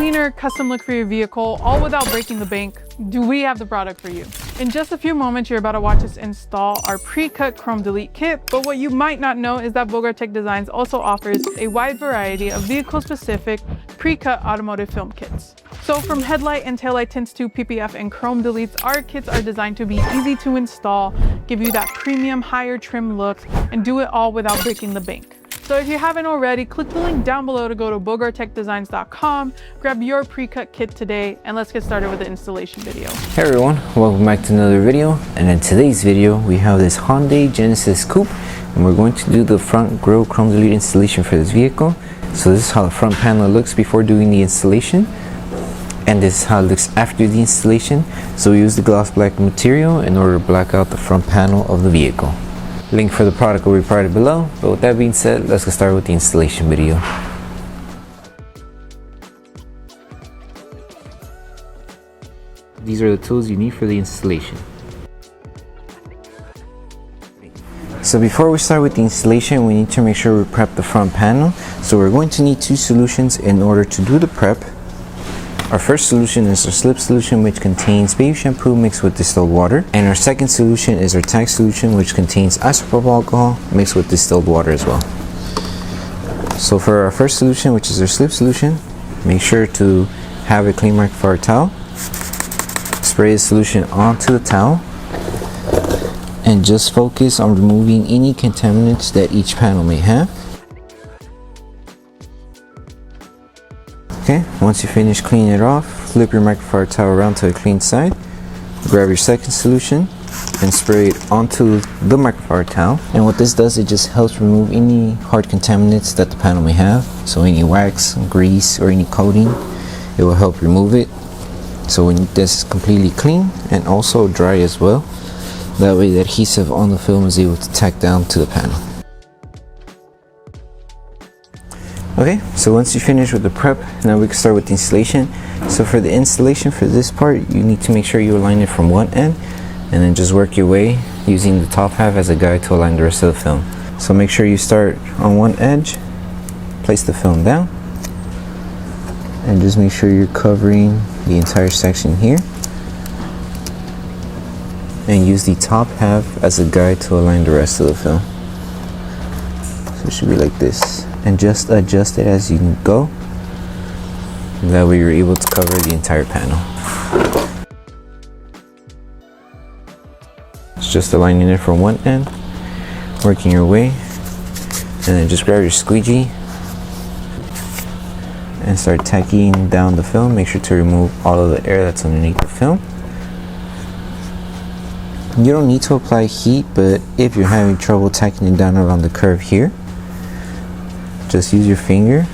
cleaner, custom look for your vehicle, all without breaking the bank, do we have the product for you. In just a few moments, you're about to watch us install our pre-cut chrome delete kit, but what you might not know is that Bogart Designs also offers a wide variety of vehicle-specific pre-cut automotive film kits. So from headlight and taillight tints to PPF and chrome deletes, our kits are designed to be easy to install, give you that premium higher trim look, and do it all without breaking the bank. So if you haven't already, click the link down below to go to bogartechdesigns.com, grab your pre-cut kit today, and let's get started with the installation video. Hey everyone, welcome back to another video. And in today's video, we have this Hyundai Genesis Coupe, and we're going to do the front grille chrome delete installation for this vehicle. So this is how the front panel looks before doing the installation, and this is how it looks after the installation. So we use the gloss black material in order to black out the front panel of the vehicle. Link for the product will be provided below, but with that being said, let's get started with the installation video. These are the tools you need for the installation. So before we start with the installation, we need to make sure we prep the front panel. So we're going to need two solutions in order to do the prep. Our first solution is our slip solution, which contains baby shampoo mixed with distilled water. And our second solution is our tag solution, which contains isopropyl alcohol mixed with distilled water as well. So for our first solution, which is our slip solution, make sure to have a clean microfiber towel. Spray the solution onto the towel. And just focus on removing any contaminants that each panel may have. Okay, once you finish cleaning it off, flip your microfiber towel around to a clean side. Grab your second solution and spray it onto the microfiber towel. And what this does, it just helps remove any hard contaminants that the panel may have. So any wax, grease, or any coating, it will help remove it. So when this is completely clean and also dry as well, that way the adhesive on the film is able to tack down to the panel. Okay, so once you finish with the prep, now we can start with the installation. So for the installation for this part, you need to make sure you align it from one end and then just work your way using the top half as a guide to align the rest of the film. So make sure you start on one edge, place the film down, and just make sure you're covering the entire section here. And use the top half as a guide to align the rest of the film. So it should be like this. And just adjust it as you go. That way you're able to cover the entire panel. It's just aligning it from one end, working your way, and then just grab your squeegee and start tacking down the film. Make sure to remove all of the air that's underneath the film. You don't need to apply heat, but if you're having trouble tacking it down around the curve here, just use your finger,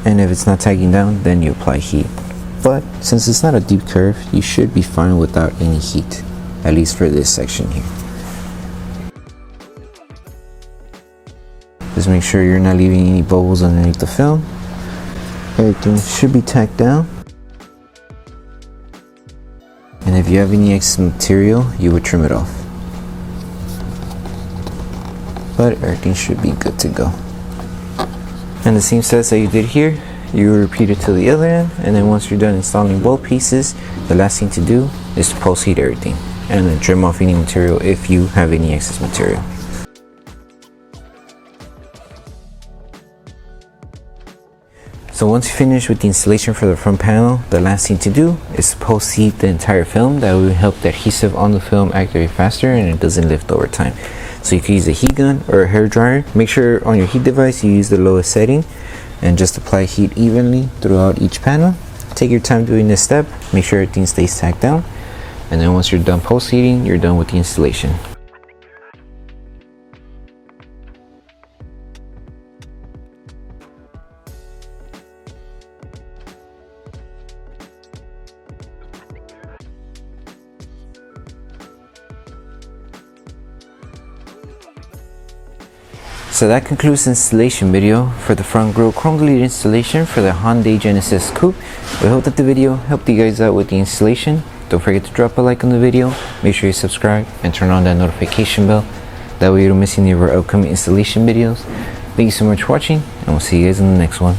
and if it's not tagging down, then you apply heat. But since it's not a deep curve, you should be fine without any heat, at least for this section here. Just make sure you're not leaving any bubbles underneath the film. Everything should be tacked down. And if you have any excess material, you would trim it off. But everything should be good to go. And the same steps that you did here, you repeat it to the other end, and then once you're done installing both pieces, the last thing to do is to post heat everything and then trim off any material if you have any excess material. So once you finish with the installation for the front panel, the last thing to do is to post heat the entire film. That will help the adhesive on the film activate faster and it doesn't lift over time. So you can use a heat gun or a hair dryer. Make sure on your heat device you use the lowest setting and just apply heat evenly throughout each panel. Take your time doing this step, make sure everything stays tacked down, and then once you're done post heating, you're done with the installation. So that concludes the installation video for the front grille chrome delete installation for the Hyundai Genesis Coupe. We hope that the video helped you guys out with the installation. Don't forget to drop a like on the video, make sure you subscribe and turn on that notification bell. That way you don't miss any of our upcoming installation videos. Thank you so much for watching, and we'll see you guys in the next one.